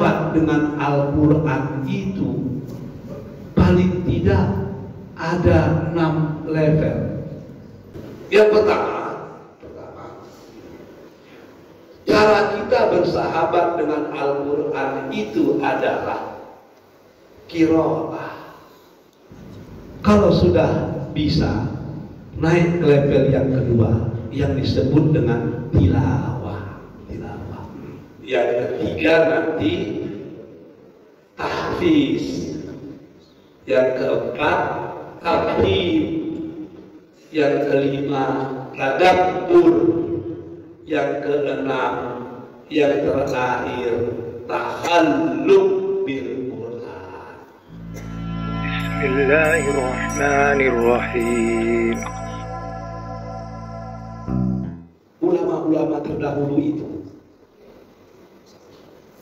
bersahabat dengan Al-Quran itu paling tidak ada 6 level. Yang pertama, cara kita bersahabat dengan Al-Quran itu adalah qiraah. Kalau sudah bisa naik ke level yang kedua yang disebut dengan tilawah. Yang ketiga nanti tahfiz. Yang keempat tartib. Yang kelima tadabbur. Yang keenam, yang terakhir takhalluk bil Quran. Bismillahirrahmanirrahim. Ulama-ulama terdahulu itu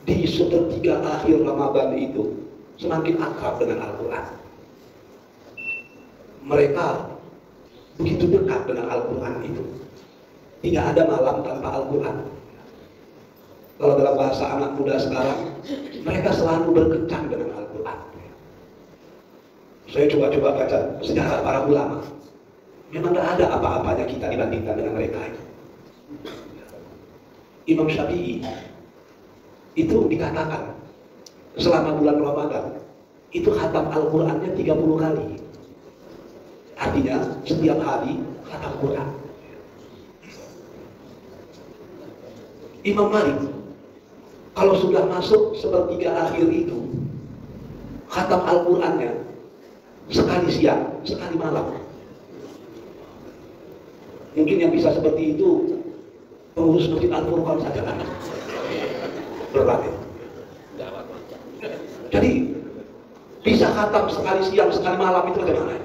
di sepertiga akhir Ramadan itu semakin akrab dengan Al-Quran. Mereka begitu dekat dengan Al-Quran itu. Tidak ada malam tanpa Al-Quran. Kalau dalam bahasa anak muda sekarang, mereka selalu berkencan dengan Al-Quran. Saya coba-coba baca sejarah para ulama. Memang tidak ada apa-apanya kita dibandingkan dengan mereka itu. Imam Syafi'i itu dikatakan selama bulan Ramadan itu khatam Al-Qurannya 30 kali. Artinya setiap hari khatam Quran. Imam Malik kalau sudah masuk sepertiga akhir itu khatam Al-Qurannya sekali siang, sekali malam. Mungkin yang bisa seperti itu pengurus Masjid Al-Furqan saja kan? Berat ya? Jadi bisa khatam sekali siang, sekali malam itu bagaimana?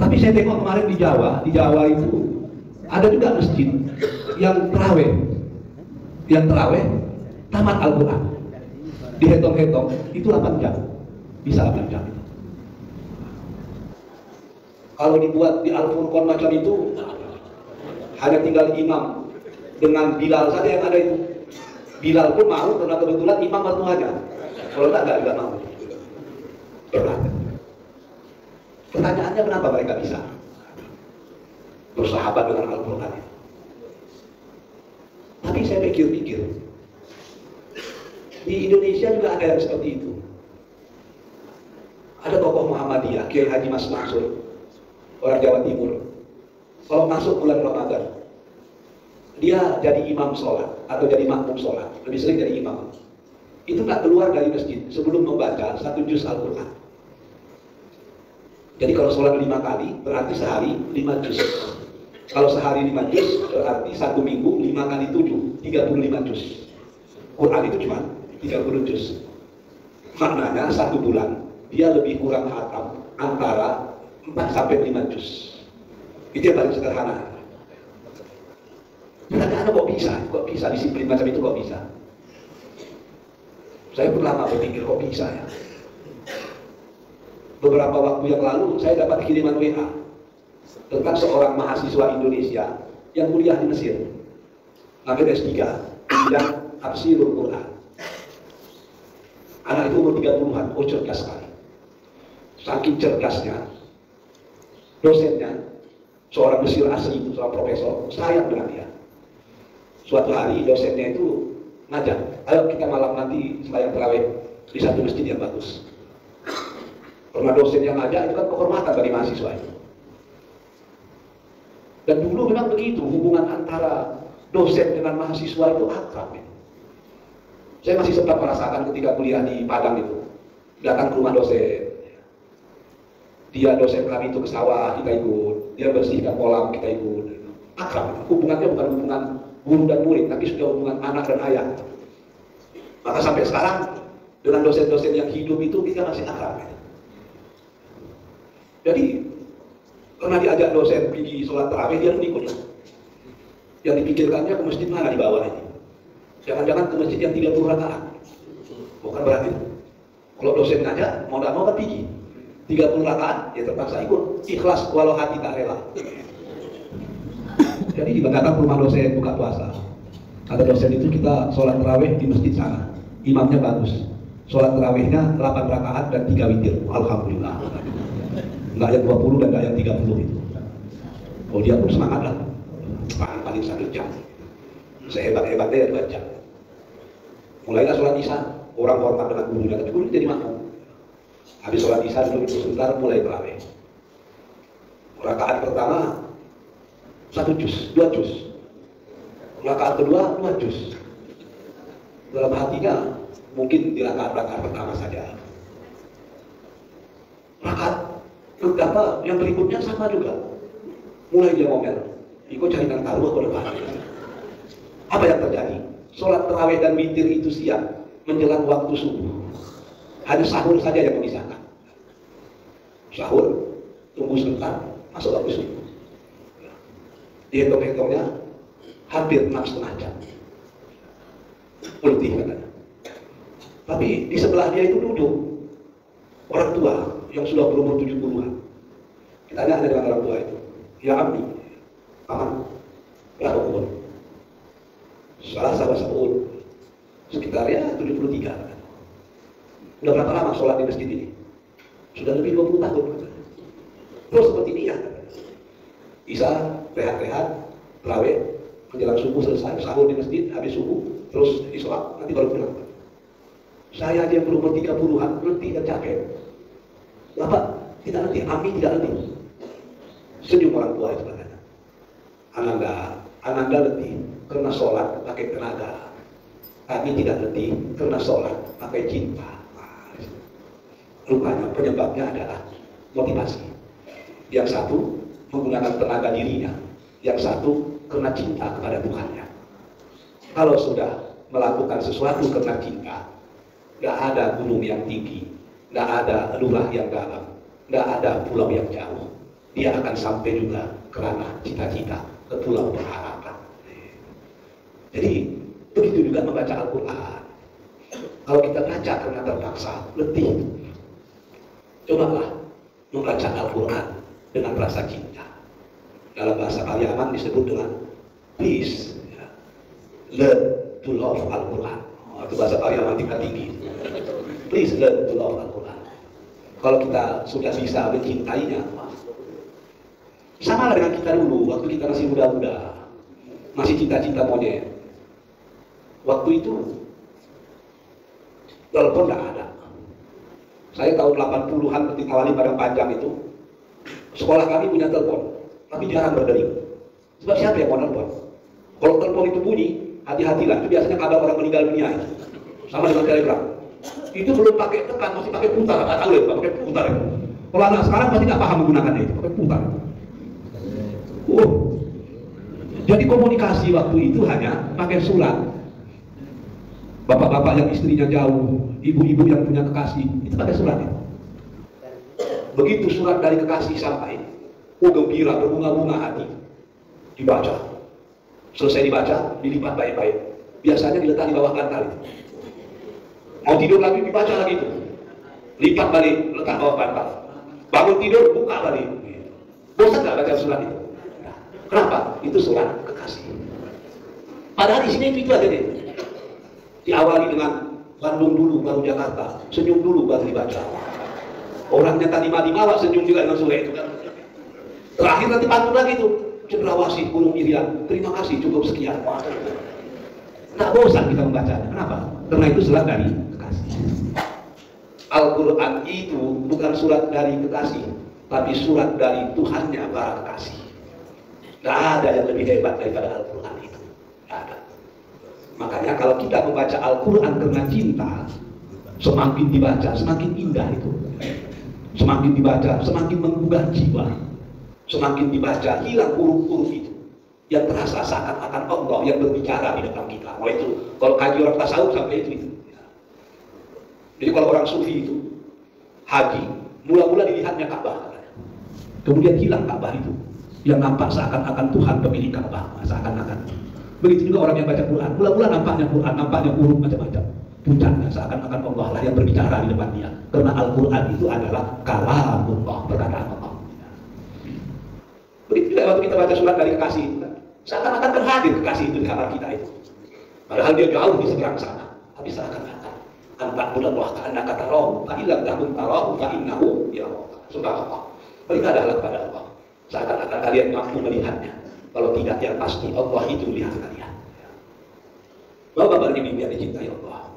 Tapi saya tengok kemarin di Jawa itu ada juga masjid yang terawih tamat Al-Quran. Dihitung-hitung itu 8 jam, bisa 8 jam. Kalau dibuat di Al-Furqan macam itu, hanya tinggal imam dengan Bilal saja yang ada itu. Bilal pun mau karena kebetulan imam mertuanya. Kalau tidak mau. Berat. Pertanyaannya kenapa mereka bisa bersahabat dengan Al-Quran? Tapi saya pikir-pikir, di Indonesia juga ada yang seperti itu. Ada tokoh Muhammadiyah, Kiai Haji Mas Mansur, orang Jawa Timur. Kalau masuk bulan Ramadan, dia jadi imam sholat atau jadi makmum sholat, lebih sering jadi imam. Itu nggak keluar dari masjid sebelum membaca 1 juz Al-Quran. Jadi kalau sholat 5 kali, berarti sehari 5 juz. Kalau sehari 5 juz, berarti 1 minggu 5 kali 7, 35 juz. Quran itu cuma 30 juz. Maknanya 1 bulan, dia lebih kurang khatam antara 4-5 juz. Itu yang paling sederhana. Pertanyaannya kok bisa disiplin macam itu, kok bisa? Saya pun lama berpikir kok bisa ya. Beberapa waktu yang lalu saya dapat kiriman WA tentang seorang mahasiswa Indonesia yang kuliah di Mesir, ngambil S3 bidang tafsirul Quran. Anak itu umur 30-an, cerdas sekali. Saking cerdasnya, dosennya seorang Mesir asli itu, seorang profesor, sayang dengan dia. Suatu hari dosennya itu ngajak, ayo kita malam nanti sembahyang tarawih di satu masjid yang bagus. Karena dosen yang ngajak itu kan kehormatan bagi mahasiswa itu. Dan dulu memang begitu, hubungan antara dosen dengan mahasiswa itu akrab. Saya masih sempat merasakan ketika kuliah di Padang itu, datang ke rumah dosen. Dia dosen kami itu ke sawah, kita ikut. Dia bersihkan kolam, kita ikut. Akrab. Hubungannya bukan hubungan guru dan murid, tapi sudah hubungan anak dan ayah. Maka sampai sekarang dengan dosen-dosen yang hidup itu kita masih akrab. Jadi karena diajak dosen pergi sholat tarawih, dia ikut. Yang dipikirkannya ke masjid mana di bawah ini. Jangan-jangan ke masjid yang 30 rakaat. Bukan berarti. Kalau dosen ngajak, mau tidak mau kan pergi. 30 rakaat, ya terpaksa ikut. Ikhlas walau hati tak rela. Jadi datang ke rumah dosen buka puasa. Kata dosen itu kita sholat tarawih di masjid sana, imamnya bagus, sholat tarawihnya 8 rakaat dan 3 witir, alhamdulillah. Nggak yang 20 dan nggak yang 30 itu. Oh dia pun semangat lah, paling 1 jam, sehebat-hebatnya ya 2 jam. Mulailah sholat isya, orang hormat dengan gurunya, tapi guru jadi makmum. Habis sholat isya dulu sebentar, mulai tarawih. Rakaat pertama 1 juz, 2 juz. Rakaat kedua 2 juz. Dalam hatinya mungkin di rakaat pertama saja. Rakaat kedua yang berikutnya sama juga. Mulai dia ngomel, ikut cari nang taruh ke depan. Apa yang terjadi? Sholat tarawih dan witir itu siang menjelang waktu subuh. Hanya sahur saja yang memisahkan. Sahur, tunggu sebentar, masuk waktu subuh. Dihitung-hitungnya hampir 6,5 jam. Letih katanya. Tapi di sebelah dia itu duduk orang tua yang sudah berumur 70-an. Kita tanya dengan orang tua itu, ya Abdi, paman, berapa umur? Salah umur sekitar ya 73. Udah berapa lama sholat di masjid ini? Sudah lebih 20 tahun. Terus seperti dia. Isya, rehat-rehat, tarawih, menjelang subuh selesai, sahur di masjid, habis subuh, terus sholat, nanti baru pulang. Saya aja yang berumur 30-an, letih dan capek. Bapak, tidak letih, kami tidak letih. Senyum orang tua itu katanya. Ananda letih karena sholat pakai tenaga. Kami tidak letih karena sholat pakai cinta. Rupanya penyebabnya adalah motivasi. Yang satu menggunakan tenaga dirinya, yang satu karena cinta kepada Tuhannya. Kalau sudah melakukan sesuatu karena cinta, gak ada gunung yang tinggi, gak ada lurah yang dalam, gak ada pulau yang jauh. Dia akan sampai juga karena cita-cita ke pulau pengharapan. Jadi begitu juga membaca Al-Quran. Kalau kita baca karena terpaksa, letih. Cobalah membaca Al-Quran dengan rasa cinta. Dalam bahasa Paliaman disebut dengan please, ya. Learn to love Al-Quran. Itu bahasa Paliaman tingkat tinggi. Please learn to love Al-Quran. Kalau kita sudah bisa mencintainya, sama dengan kita dulu, waktu kita masih muda-muda, masih cita-cita monyet. Waktu itu telepon tidak ada. Saya tahun 80-an ketika awali Padang Panjang itu, sekolah kami punya telepon, tapi jarang berdering. Sebab siapa yang mau telepon? Kalau telepon itu bunyi, hati-hatilah. Itu biasanya kabar orang meninggal dunia itu. Sama dengan telegram. Itu belum pakai tekan, masih pakai putar. Nggak tahu ya, pakai putar itu. Kalau anak sekarang pasti nggak paham menggunakannya itu, pakai putar. Jadi komunikasi waktu itu hanya pakai surat. Bapak-bapak yang istrinya jauh, ibu-ibu yang punya kekasih, itu pakai surat itu. Begitu surat dari kekasih sampai, gembira, berbunga-bunga hati, dibaca. Selesai dibaca, dilipat baik-baik. Biasanya diletak di bawah bantal itu. Mau tidur lagi, dibaca lagi itu. Lipat balik, letak bawah bantal. Bangun tidur, buka balik. Bosan nggak baca surat itu? Nah, kenapa? Itu surat kekasih. Padahal isinya itu aja deh. Diawali dengan Bandung dulu, baru Jakarta. Senyum dulu, baru dibaca. Orangnya tadi mati-mawak, senyum juga dengan Sule itu kan. Terakhir nanti pantun lagi tuh. Cendrawasih, Gunung Irian, terima kasih, cukup sekian. Nggak bosan kita membacanya. Kenapa? Karena itu surat dari kekasih. Al-Quran itu bukan surat dari kekasih, tapi surat dari Tuhannya para kekasih. Nggak ada yang lebih hebat daripada Al-Quran itu. Nggak ada. Makanya kalau kita membaca Al-Quran karena cinta, semakin dibaca, semakin indah itu. Semakin dibaca, semakin menggugah jiwa. Semakin dibaca, hilang huruf-huruf itu yang terasa seakan-akan Allah yang berbicara di depan kita. Wah itu, kalau kaji orang tasawuf sampai itu. Jadi kalau orang sufi itu haji, mula-mula dilihatnya Ka'bah, kemudian hilang Ka'bah itu, yang nampak seakan-akan Tuhan pemilik Ka'bah, seakan-akan. Begitu juga orang yang baca Quran, mula-mula nampaknya Quran, nampaknya huruf macam-macam. Puncaknya seakan-akan Allah lah yang berbicara di depan dia. Karena Al-Quran itu adalah kalamullah, perkataan Allah. Begitu juga waktu kita baca surat dari kekasih, seakan-akan terhadir kekasih itu di kamar kita itu. Padahal dia jauh di seberang sana. Tapi seakan-akan anta'budallah ka'annaka tarahu fa illam takun tarahu fa innahu yaraka. Subhanallah. Beribadahlah kepada Allah seakan-akan kalian mampu melihatnya. Kalau tidak, yang pasti Allah itu melihat kalian. Bapak-bapak ini yang dicintai Allah.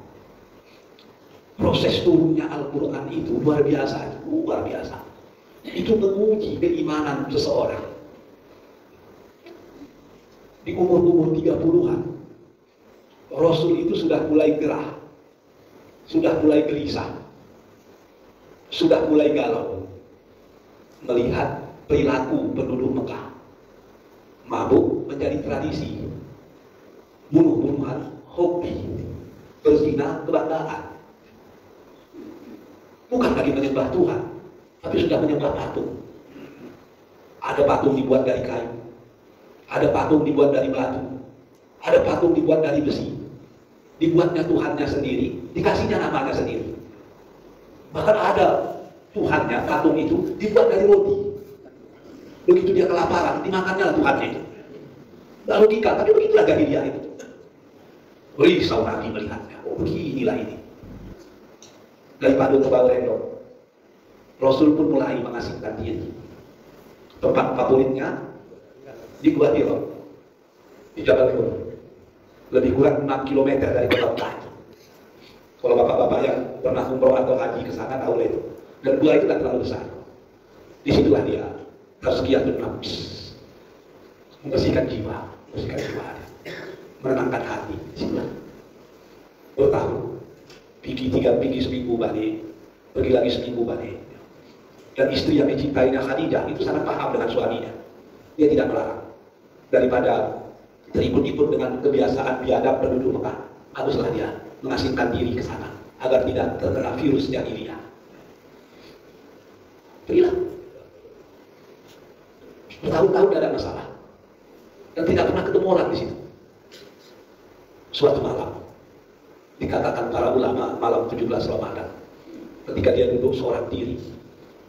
Proses turunnya Al-Quran itu luar biasa, luar biasa. Itu menguji keimanan seseorang. Di umur-umur 30-an, Rasul itu sudah mulai gerah, sudah mulai gelisah, sudah mulai galau melihat perilaku penduduk Mekah. Mabuk menjadi tradisi, bunuh-bunuhan hobi, berzina kebanggaan. Bukan lagi menyembah Tuhan, tapi sudah menyembah patung. Ada patung dibuat dari kayu, ada patung dibuat dari batu, ada patung dibuat dari besi. Dibuatnya Tuhannya sendiri, dikasihnya namanya sendiri. Bahkan ada Tuhannya, patung itu dibuat dari roti. Begitu dia kelaparan, dimakannya lah Tuhannya itu. Tidak logika, tapi begitulah jahiliyah itu. Risau Nabi melihatnya. Oh, beginilah ini. Daripada ke bawah rendong, Rasul pun mulai mengasingkan diri. Tempat favoritnya di Gua Hira, di Jabal Nur. Lebih kurang 6 km dari kota Mekah. Kalau bapak-bapak yang pernah umroh atau haji ke sana tahu itu. Dan gua itu tidak terlalu besar. Disitulah dia tazkiyatun nafs, membersihkan jiwa, menenangkan hati. Disitulah bertahun, pergi 3 pergi seminggu balik, pergi lagi seminggu balik. Dan istri yang dicintainya Khadijah itu sangat paham dengan suaminya. Dia tidak melarang. Daripada terikut-ikut dengan kebiasaan biadab penduduk Mekah, haruslah dia mengasingkan diri ke sana agar tidak terkena virus jahiliyah. Pergilah. Bertahun-tahun tidak ada masalah. Dan tidak pernah ketemu orang di situ. Suatu malam, dikatakan para ulama malam 17 Ramadan, ketika dia duduk seorang diri,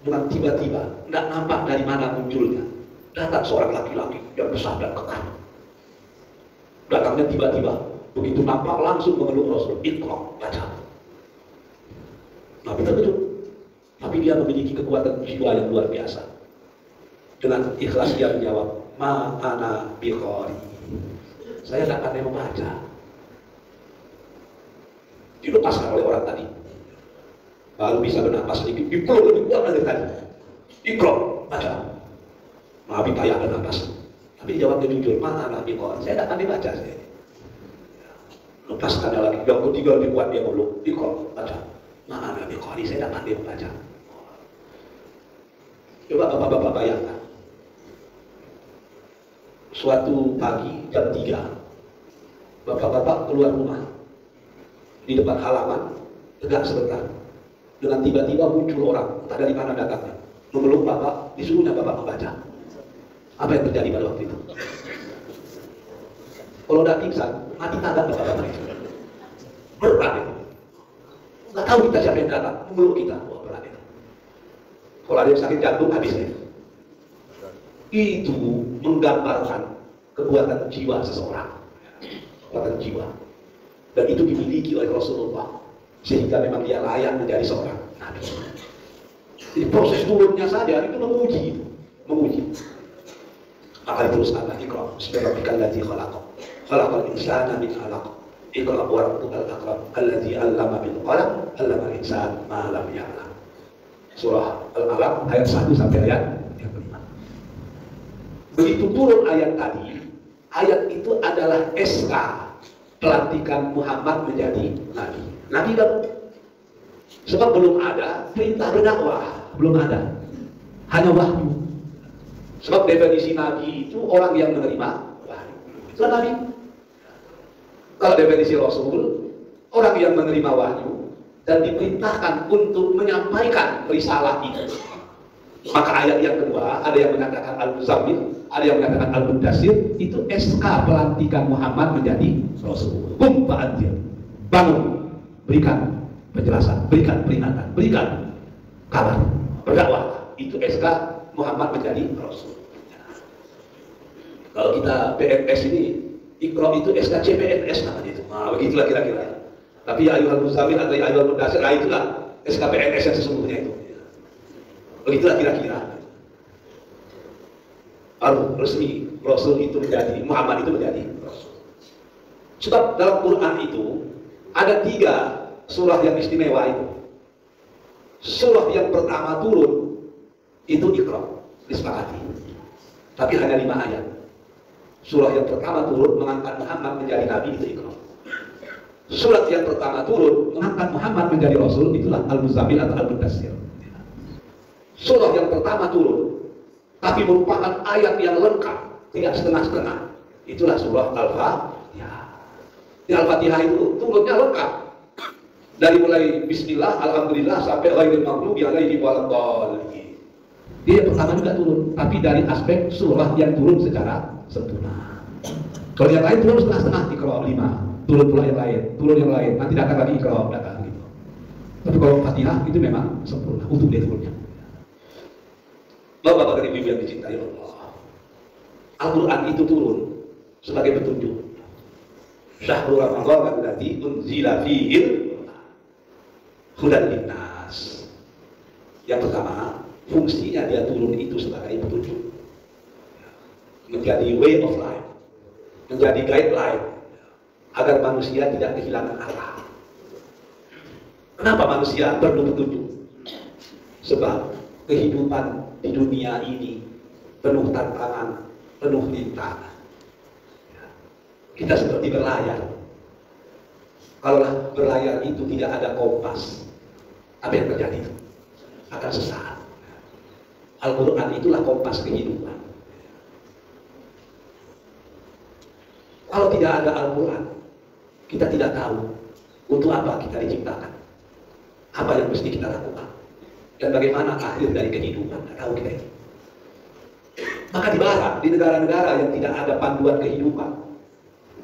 dengan tiba-tiba, tidak nampak dari mana munculnya, datang seorang laki-laki yang besar dan kekar. Datangnya tiba-tiba, begitu nampak langsung mengeluk Rasul, Iqra, baca. Nabi terkejut, tapi dia memiliki kekuatan jiwa yang luar biasa. Dengan ikhlas dia menjawab, Ma ana biqari. Saya tidak pandai membaca. Dilepaskan oleh orang tadi. Baru bisa bernapas sedikit, dipeluk lebih kuat dari tadi. Iqra, baca. Nabi payah bernapas. Tapi jawabnya jujur, Ma ana biqari. Saya tidak pandai baca. Saya. Lepaskan lagi. Yang ketiga lebih kuat dia meluk. Iqra, baca. Ma ana biqari. Saya tidak pandai membaca. Coba bapak-bapak bayangkan. Suatu pagi jam 3, bapak-bapak keluar rumah. Di depan halaman, tegak sebentar. Dengan tiba-tiba muncul orang, entah dari mana datangnya. Memeluk bapak, disuruhnya bapak membaca. Apa yang terjadi pada waktu itu? Kalau udah pingsan, mati tangan bapak-bapak itu. Berat itu. Nggak tahu kita siapa yang datang, memeluk kita. Wah, berat itu. Kalau ada yang sakit jantung, habisnya. Itu menggambarkan kekuatan jiwa seseorang, kekuatan jiwa, dan itu dimiliki oleh Rasulullah sehingga memang dia layak menjadi seorang nabi. Jadi proses turunnya saja itu menguji. Maka diteruskan Iqra bismillahirrahmanirrahim alladzi khalaqal insana min 'alaq Iqra wa rabbukal akram alladzi 'allama bil qalam 'allamal insana ma lam ya'lam. Surah Al-Alaq ayat 1 sampai ayat yang kelima. Begitu turun ayat tadi, ayat itu adalah SK pelantikan Muhammad menjadi nabi. Nabi baru. Sebab belum ada perintah berdakwah, belum ada. Hanya wahyu. Sebab definisi nabi itu orang yang menerima wahyu. Itu nabi. Kalau definisi Rasul, orang yang menerima wahyu dan diperintahkan untuk menyampaikan risalah itu. Maka ayat yang kedua, ada yang mengatakan Al-Muzammil, ada yang mengatakan Al-Mudassir, itu SK pelantikan Muhammad menjadi Rasul. Fa'anzir, bangun, berikan penjelasan, berikan peringatan, berikan kabar, berdakwah. Itu SK Muhammad menjadi Rasul. Kalau kita PNS ini, Iqra itu SK CPNS namanya itu. Nah, begitulah kira-kira. Tapi ya ayuhal muzammil atau ya ayuhal muddatsir, nah itulah SKPNS yang sesungguhnya itu. Begitulah kira-kira. Baru resmi Rasul itu menjadi, Muhammad itu menjadi Rasul. Sebab dalam Quran itu ada 3 surah yang istimewa itu. Surah yang pertama turun itu Iqra, disepakati. Tapi hanya 5 ayat. Surah yang pertama turun mengangkat Muhammad menjadi Nabi itu Iqra. Surat yang pertama turun mengangkat Muhammad menjadi Rasul, itulah Al-Muzammil atau Al-Muddatsir. Surah yang pertama turun tapi merupakan ayat yang lengkap, tidak setengah-setengah, itulah surah Al-Fatihah. Di Al-Fatihah itu turunnya lengkap, dari mulai Bismillah, Alhamdulillah sampai ghairil maghdubi alaihim waladdallin. Dia pertama juga turun, tapi dari aspek surah yang turun secara sempurna. Kalau yang lain turun setengah-setengah, Iqra 5, turun pula yang lain, turun yang lain, nanti datang lagi Iqra, datang gitu. Tapi kalau Fatihah itu memang sempurna untuk dia turunnya. Bapak-bapak dan ibu yang dicintai Allah, Al-Quran itu turun sebagai petunjuk. Syahrul Ramadan allati unzila fihil hudan linnas. Yang pertama, fungsinya dia turun itu sebagai petunjuk, menjadi way of life, menjadi guideline agar manusia tidak kehilangan arah. Kenapa manusia perlu petunjuk? Sebab kehidupan di dunia ini penuh tantangan, penuh rintangan. Kita seperti berlayar. Kalau berlayar itu tidak ada kompas, apa yang terjadi? Akan sesat. Al-Quran itulah kompas kehidupan. Kalau tidak ada Al-Quran, kita tidak tahu untuk apa kita diciptakan, apa yang mesti kita lakukan, dan bagaimana akhir dari kehidupan. Tidak tahu kita itu. Maka di barat, di negara-negara yang tidak ada panduan kehidupan,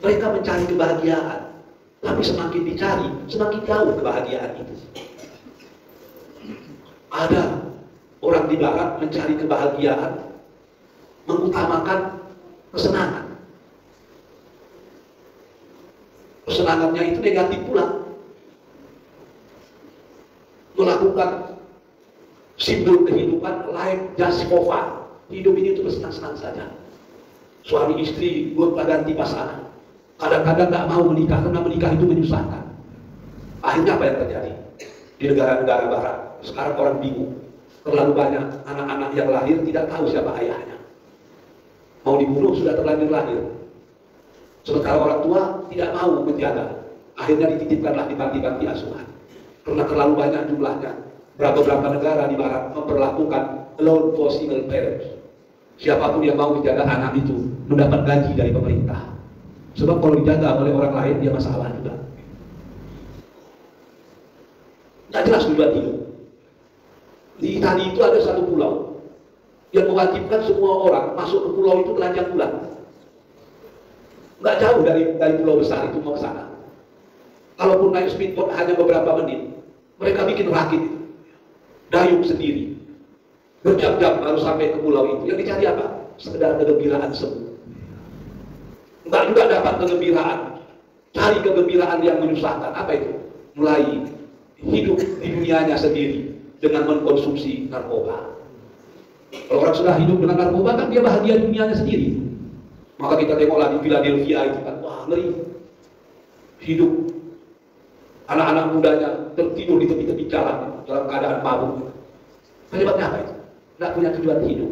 mereka mencari kebahagiaan, tapi semakin dicari, semakin jauh kebahagiaan itu. Ada orang di barat mencari kebahagiaan, mengutamakan kesenangan. Kesenangannya itu negatif pula. Melakukan simbol kehidupan, life just for fun. Hidup ini itu bersenang-senang saja. Suami istri gonta-ganti pasangan. Kadang-kadang nggak mau menikah karena menikah itu menyusahkan. Akhirnya apa yang terjadi? Di negara-negara barat, sekarang orang bingung. Terlalu banyak anak-anak yang lahir tidak tahu siapa ayahnya. Mau dibunuh sudah terlanjur lahir. Sementara orang tua tidak mau menjaga. Akhirnya dititipkanlah di panti-panti asuhan. Karena terlalu banyak jumlahnya. Berapa negara di barat memperlakukan loan for single parents. Siapapun yang mau menjaga anak itu mendapat gaji dari pemerintah. Sebab kalau dijaga oleh orang lain dia masalah juga. Tidak jelas tujuan hidup. Di Italia itu ada satu pulau yang mewajibkan semua orang masuk ke pulau itu telanjang bulan. Nggak jauh dari pulau besar itu mau ke sana. Kalaupun naik speedboat hanya beberapa menit, mereka bikin rakit, dayung sendiri, berjam-jam baru sampai ke pulau itu. Yang dicari apa? Sekedar kegembiraan semu. Nggak juga dapat kegembiraan, cari kegembiraan yang menyusahkan. Apa itu? Mulai hidup di dunianya sendiri dengan mengkonsumsi narkoba. Kalau orang sudah hidup dengan narkoba kan dia bahagia dunianya sendiri. Maka kita tengoklah di Philadelphia itu kan, wah ngeri. Hidup anak-anak mudanya tertidur di tepi-tepi jalan dalam keadaan mabuk. Penyebabnya apa itu? Nggak punya tujuan hidup.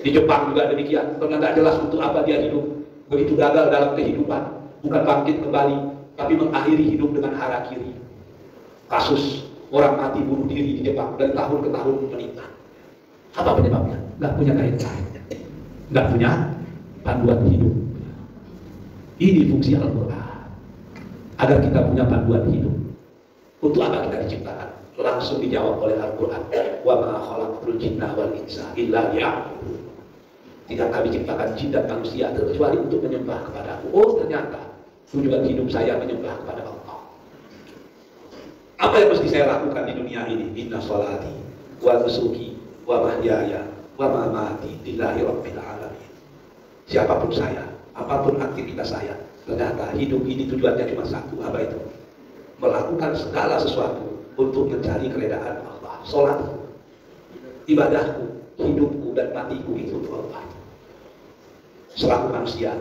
Di Jepang juga demikian, karena nggak jelas untuk apa dia hidup. Begitu gagal dalam kehidupan, bukan bangkit kembali, tapi mengakhiri hidup dengan harakiri. Kasus orang mati bunuh diri di Jepang dari tahun ke tahun meningkat. Apa penyebabnya? Nggak punya guideline, nggak punya panduan hidup. Ini fungsi Al-Quran, agar kita punya panduan hidup. Untuk apa kita diciptakan? Langsung dijawab oleh Al-Quran. Wa ma khalaqtul jinna wal insa illa liya'budun. Tidak kami ciptakan jin dan manusia kecuali untuk menyembah kepadaku. Oh ternyata tujuan hidup saya menyembah kepada Allah. Apa yang mesti saya lakukan di dunia ini? Inna sholati wa nusuki wa mahyaya wa mamati lillahi rabbil alamin. Siapapun saya, apapun aktivitas saya, Ternyata hidup ini tujuannya cuma satu, apa itu? Melakukan segala sesuatu untuk mencari keredaan Allah. Sholatku, ibadahku, hidupku dan matiku itu untuk Allah. Selaku manusia,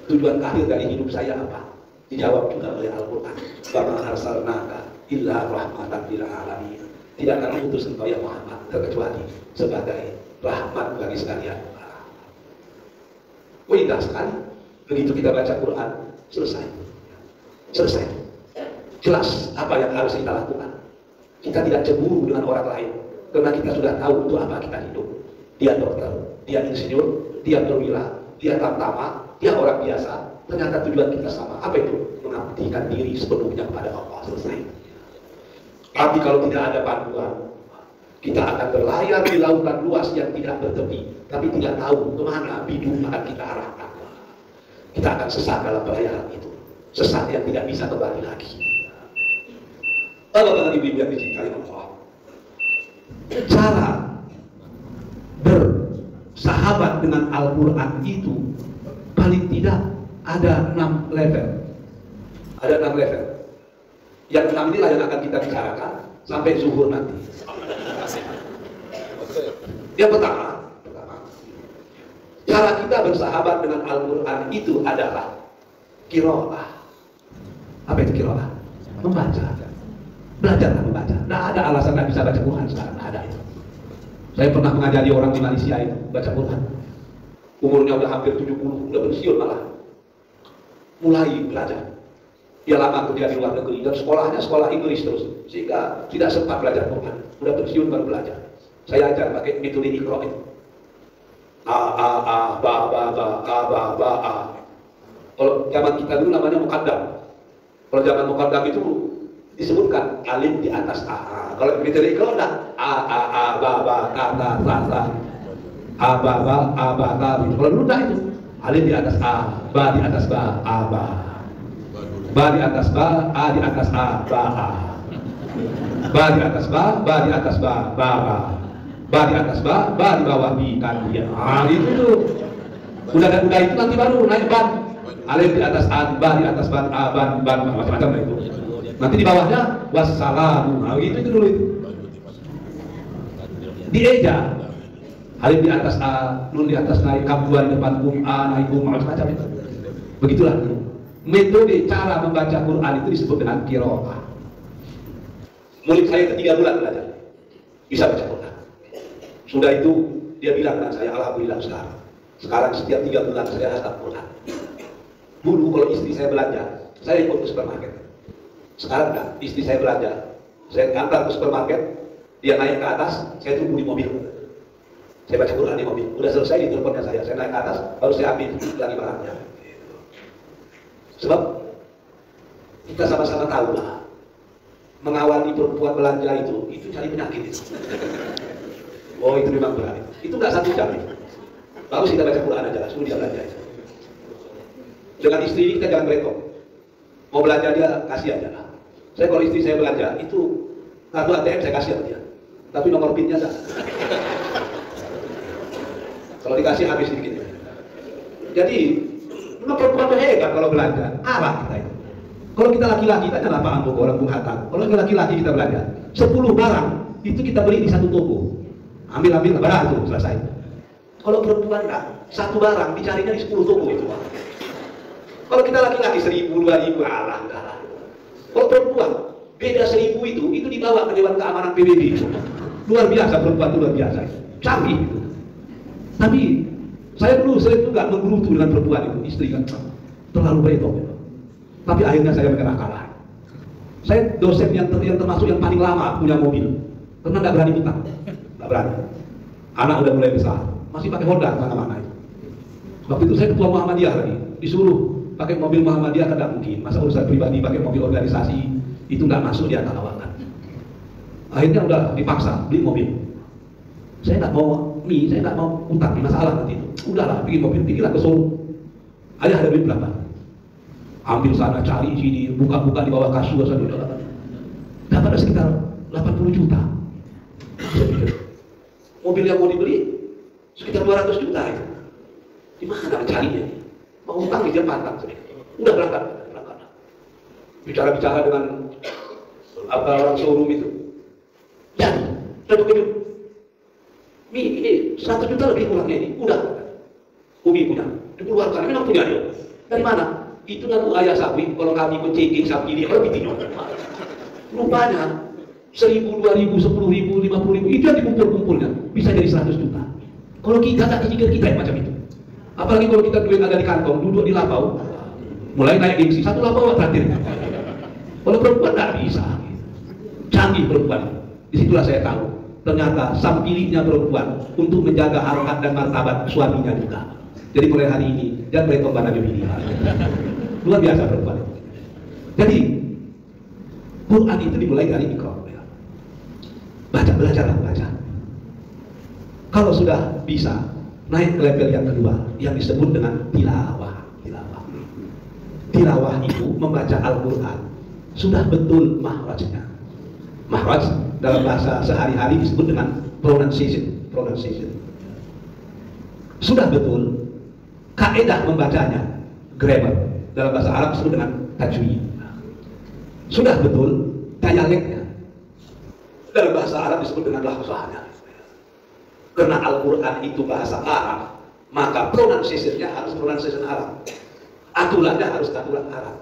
tujuan akhir dari hidup saya apa? Dijawab juga oleh Al-Quran. Wa ma arsalnaka illa rahmatan lil alamin. Tidak akan mengutus engkau ya Muhammad terkecuali sebagai rahmat bagi sekalian. Oh, indah sekali. Begitu kita baca Quran, selesai. Selesai. Jelas apa yang harus kita lakukan. Kita tidak cemburu dengan orang lain, karena kita sudah tahu untuk apa kita hidup. Dia dokter, dia insinyur, dia perwira, dia tamtama, dia orang biasa. Ternyata tujuan kita sama. Apa itu? Mengabdikan diri sepenuhnya kepada Allah. Selesai. Tapi kalau tidak ada panduan, kita akan berlayar di lautan luas yang tidak bertepi, tapi tidak tahu kemana bidung akan kita arahkan. Kita akan sesat dalam pelayaran itu, sesat yang tidak bisa kembali lagi. Bapak-bapak ibu yang dicintai Allah, cara bersahabat dengan Al-Quran itu paling tidak ada 6 level. Ada 6 level. Yang 6 inilah yang akan kita bicarakan sampai zuhur nanti. Yang pertama, cara kita bersahabat dengan Al-Quran itu adalah qiraah. Apa itu qiraah? Membaca. Belajarlah membaca. Tidak ada alasan tidak bisa baca Quran sekarang. Tidak ada itu. Saya pernah mengajari orang di Malaysia itu baca Quran. Umurnya udah hampir 70, udah pensiun malah. Mulai belajar. Dia lama kerja di luar negeri dan sekolahnya sekolah Inggris terus, sehingga tidak sempat belajar Quran. Udah pensiun baru belajar. Saya ajar pakai metode Iqra itu. A, ba, a. Kalau zaman kita dulu namanya muqaddam. Kalau zaman muqaddam itu disebutkan alif di atas a. Kalau metode Iqra enggak a, ba, ta, sa. A, ba, ta. Kalau dulu enggak itu. Alif di atas a, ba di atas ba, a, ba. Ba di atas ba, a di atas a, ba, a. Ba di atas ba, di atas ba, ba. Ba di atas ba di bawah bi kan dia. Itu tuh. Udah itu nanti baru naik ban. Alif di atas a, ba di atas ban, a, ban macam-macam itu. Nanti di bawahnya wassalamu. Itu dulu itu. Dieja. Alif di atas a, nun di atas naik, kabuan depan kum, a naik kum, macam-macam itu. Begitulah. Metode cara membaca Quran itu disebut dengan qiraah. Murid saya itu 3 bulan belajar, bisa baca Quran. Sudah itu dia bilang dengan saya, alhamdulillah sekarang setiap 3 bulan saya hafal Quran. Dulu kalau istri saya belanja, saya ikut ke supermarket. Sekarang enggak, istri saya belanja, saya antar ke supermarket, dia naik ke atas, saya tunggu di mobil. Saya baca Quran di mobil. Udah selesai di teleponnya saya naik ke atas, baru saya ambil lagi barangnya. Sebab kita sama-sama tahu lah, mengawali perempuan belanja itu cari penyakit itu. Oh, itu memang berat. Itu nggak 1 jam itu. Bagus kita baca Quran aja, suruh dia belanja itu. Dengan istri kita jangan beretok. Mau belanja dia kasih aja lah. Saya kalau istri saya belanja itu kartu ATM saya kasih sama dia, tapi nomor PIN-nya enggak. Kalau dikasih habis sedikit. Jadi memang perempuan itu hebat kalau belanja. Arah kita itu. Kalau kita laki-laki, kita jangan paham toko orang Bung Hatta. Kalau laki-laki kita belanja 10 barang itu kita beli di 1 toko. Ambil barang itu selesai. Kalau perempuan enggak, 1 barang dicarinya di 10 toko itu. Kalau kita laki-laki 1.000, 2.000, alah enggak. Kalau perempuan beda 1.000 itu dibawa ke Dewan Keamanan PBB. Luar biasa perempuan itu, luar biasa. Canggih itu. Tapi saya dulu sering juga menggerutu dengan perempuan itu, istri kan terlalu beretok. Tapi akhirnya saya menyerah kalah. Saya dosen yang termasuk yang paling lama punya mobil, karena nggak berani utang, nggak berani. Anak udah mulai besar, masih pakai Honda mana-mana itu. Waktu itu saya ketua Muhammadiyah lagi, disuruh pakai mobil Muhammadiyah kan nggak mungkin. Masa urusan pribadi pakai mobil organisasi itu nggak masuk di antara lawangan. Akhirnya udah dipaksa beli mobil. Saya nggak mau saya nggak mau utang, masalah nanti itu. Udahlah, bikin mobil, pergilah ke Solo. Ada duit berapa? Ambil sana, cari sini, buka-buka di bawah kasur, dapat ada sekitar 80 juta. Saya pikir, mobil yang mau dibeli sekitar 200 juta itu. Di mana mencarinya? Mau utang di Jepang, Udah berangkat. Bicara-bicara dengan orang showroom itu. Jadi, untuk hidup. Ini 100 juta lebih kurangnya ini. Udah. Umi punya. Dikeluarkan. Memang punya dia. Dari mana? Itu kan ayah sapi. Kalau kami ikut cengking sapi ini, kalau lebih tinggi. Rupanya 1.000, 2.000, 10.000, 50.000 itu yang dikumpul-kumpulnya bisa jadi 100 juta. Kalau kita tak dipikir kita yang macam itu. Apalagi kalau kita duit ada di kantong, duduk di lapau, mulai naik gengsi, satu lapau terakhir. Kalau perempuan tak bisa. Canggih perempuan. Disitulah saya tahu. Ternyata sampilihnya perempuan untuk menjaga harkat dan martabat suaminya juga. Jadi mulai hari ini jangan boleh tombak lagi bini. Luar biasa perempuan. Jadi Quran itu dimulai dari Iqra. Baca, belajarlah baca. Kalau sudah bisa naik ke level yang kedua yang disebut dengan tilawah. Tilawah itu membaca Al-Quran sudah betul mahrajnya. Mahraj dalam bahasa sehari-hari disebut dengan pronunciation. Sudah betul kaidah membacanya, grammar dalam bahasa Arab disebut dengan tajwid. Sudah betul dialeknya dalam bahasa Arab disebut dengan lafaznya. Karena Al-Quran itu bahasa Arab, maka pronunciation-nya harus pronunciation Arab, aturannya harus aturan Arab.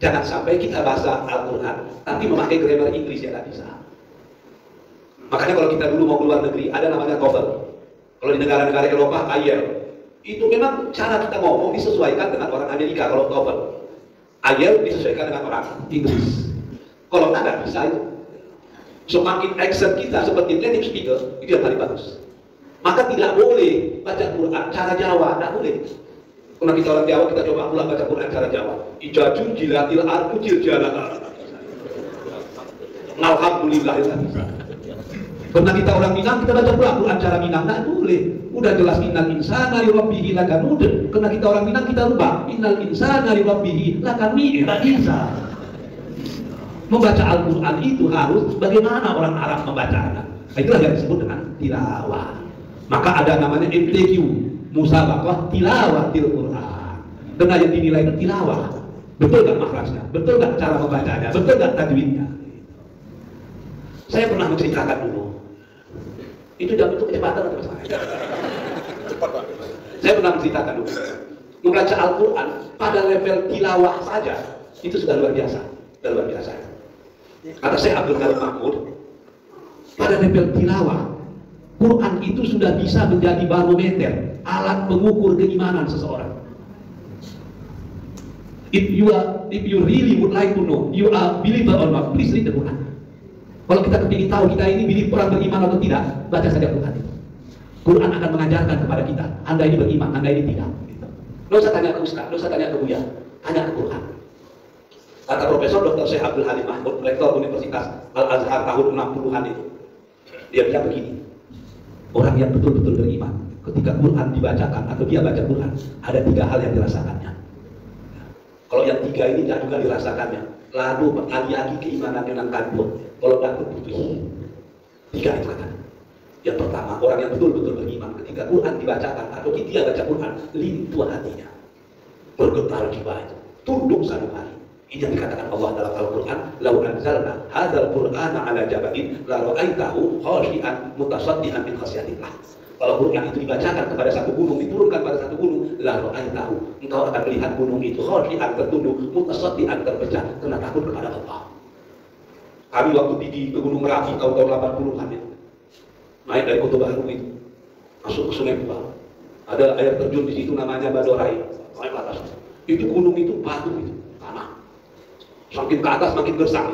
Jangan sampai kita bahasa Al-Quran tapi memakai grammar Inggris, ya tidak bisa. Makanya kalau kita dulu mau keluar negeri ada namanya TOEFL. Kalau di negara-negara Eropa IELTS. Itu memang cara kita ngomong disesuaikan dengan orang Amerika. Kalau TOEFL, IELTS disesuaikan dengan orang Inggris. Kalau tidak bisa itu. Semakin accent kita seperti native speaker itu yang paling bagus. Maka tidak boleh baca Quran cara Jawa, tidak boleh. Karena kita orang Jawa, kita coba pula baca Quran cara Jawa. Ijajun jilatil arku jirjala. Alhamdulillah. Karena kita orang Minang, kita baca pula Quran cara Minang, tidak boleh. Udah jelas innal insana li rabbihi lakanud. Karena kita orang Minang, kita lupa innal insana li rabbihi lakanud. Tak bisa. Membaca Al-Quran itu harus bagaimana orang Arab membacanya. Itulah yang disebut dengan tilawah. Maka ada namanya MTQ, musabaqah tilawatil Quran. Karena yang dinilai itu tilawah. Betul gak makhrajnya? Betul gak cara membacanya? Betul gak tajwidnya? Saya pernah menceritakan dulu. Itu jam itu kecepatan atau apa? Saya pernah menceritakan dulu. Membaca Al-Quran pada level tilawah saja itu sudah luar biasa. Sudah luar biasa. Kata saya Abdul Karim Mahmud, pada level tilawah Quran itu sudah bisa menjadi barometer, alat pengukur keimanan seseorang. If you really would like to know you are believer or not, please read the Quran. Kalau kita kepingin tahu kita ini orang beriman atau tidak, baca saja Quran itu. Quran akan mengajarkan kepada kita, Anda ini beriman, Anda ini tidak. Nggak usah tanya ke Ustaz, nggak usah tanya ke Buya, tanya ke Quran. Kata Profesor Dr. Syekh Abdul Halim Mahmud, Rektor Universitas Al-Azhar tahun 60-an itu, dia bilang begini, orang yang betul-betul beriman, ketika Quran dibacakan atau dia baca Quran, ada 3 hal yang dirasakannya. Kalau yang 3 ini tidak juga dirasakannya, lalu mengalih-alih keimanan yang kabur, kalau tidak terputus. 3 itu kata. Yang pertama, orang yang betul-betul beriman, ketika Quran dibacakan atau dia baca Quran, lintuh hatinya, bergetar jiwa itu, tunduk satu hari. Ini yang dikatakan Allah dalam Al-Quran, "Lau anzalna hadzal Qur'ana 'ala jabalin la ra'aitahu khashi'an mutasaddian min khasyatillah." Kalau Quran itu dibacakan kepada satu gunung, diturunkan pada satu gunung, la ra'aitahu, engkau akan melihat gunung itu khashi'an, tertunduk, mutasaddian, terpecah karena takut kepada Allah. Kami waktu di Gunung Merapi tahun-tahun 80-an itu, naik dari Kota Baru itu, masuk ke Sungai Buah. Ada air terjun di situ namanya Badorai. Naik atas. Itu gunung itu batu itu, tanah. Semakin ke atas makin gersang.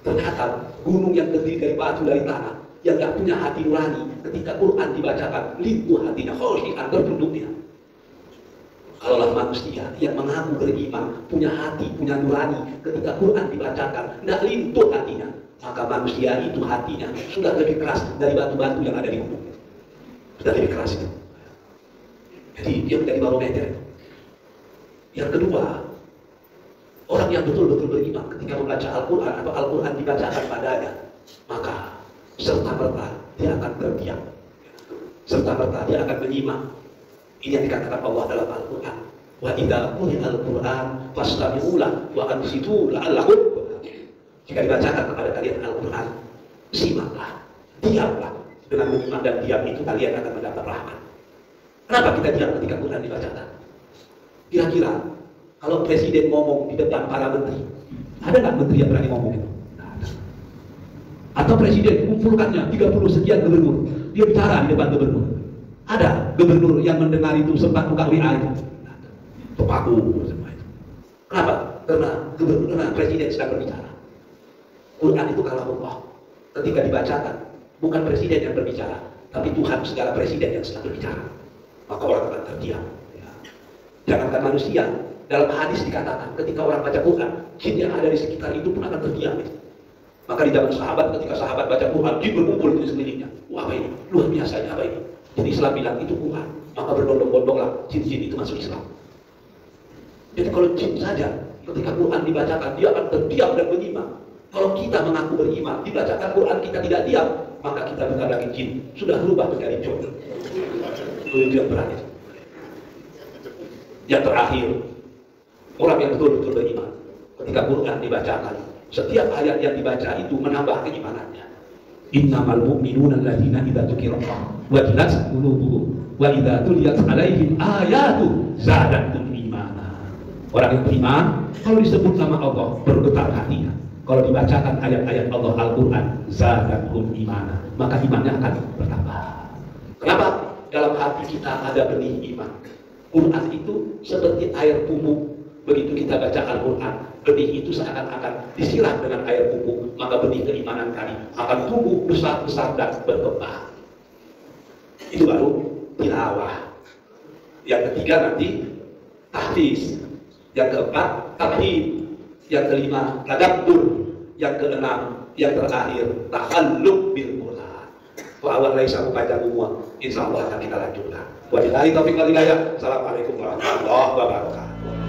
Ternyata gunung yang terdiri dari batu dari tanah, yang gak punya hati nurani, ketika Quran dibacakan, lintuh hatinya, khashi'an, tertunduknya. Kalaulah manusia yang mengaku beriman, punya hati, punya nurani, ketika Quran dibacakan, tidak lintuh hatinya, maka manusia itu hatinya sudah lebih keras dari batu-batu yang ada di gunung. Sudah lebih keras itu. Jadi dia menjadi barometer. Yang kedua, orang yang betul-betul beriman ketika membaca Al-Quran atau Al-Quran dibacakan padanya, maka serta-merta dia akan terdiam, serta-merta dia akan menyimak. Ini yang dikatakan Allah dalam Al-Quran, Wa idza quri'al Qur'an fastami'u lahu wa ansitu la'allakum. Jika dibacakan kepada kalian Al-Quran, simaklah, diamlah. Dengan menyimak dan diam itu kalian akan mendapat rahmat. Kenapa kita diam ketika Quran dibacakan? Kira-kira kalau presiden ngomong di depan para menteri, ada nggak menteri yang berani ngomong itu? Nggak ada. Atau presiden kumpulkannya 30 sekian gubernur, dia bicara di depan gubernur. Ada gubernur yang mendengar itu sempat buka WA itu? Nggak ada. Tepaku semua itu. Kenapa? Karena presiden sedang berbicara. Quran itu kalam Allah. Ketika dibacakan, bukan presiden yang berbicara, tapi Tuhan segala presiden yang sedang berbicara. Maka orang akan terdiam. Ya. Jangankan manusia, dalam hadis dikatakan ketika orang baca Quran, jin yang ada di sekitar itu pun akan terdiam. Maka di zaman sahabat, ketika sahabat baca Quran, jin berkumpul di sekelilingnya. Wah, apa ini? Luar biasa ini, apa ini? Jadi Islam bilang itu Quran. Maka berbondong-bondonglah jin-jin itu masuk Islam. Jadi kalau jin saja, ketika Quran dibacakan, dia akan terdiam dan menyimak. Kalau kita mengaku beriman, dibacakan Quran kita tidak diam, maka kita bukan lagi jin, sudah berubah menjadi jin. Itu yang terakhir. Yang terakhir, orang yang betul-betul beriman, ketika Quran dibacakan, setiap ayat yang dibaca itu menambah keimanannya. Innamal mu'minuna alladzina idza dzukirallah wajilat qulubuhum wa idza tuliyat 'alaihim ayatu zadatuhum imana. Orang yang beriman, kalau disebut nama Allah, bergetar hatinya. Kalau dibacakan ayat-ayat Allah Al-Quran, zadatuhum imana, maka imannya akan bertambah. Kenapa? Dalam hati kita ada benih iman. Quran itu seperti air pupuk. Begitu kita baca Al-Quran, benih itu seakan-akan disiram dengan air pupuk, maka benih keimanan kami akan tumbuh besar-besar dan berkembang. Itu baru tilawah. Yang ketiga nanti tahfiz. Yang keempat takhid. Yang kelima tadabbur. Yang keenam, yang terakhir takhalluk bil Quran. Wa awal laisa panjang semua. Insyaallah akan kita lanjutkan. Wabillahi taufiq wal hidayah. Assalamualaikum warahmatullahi wabarakatuh.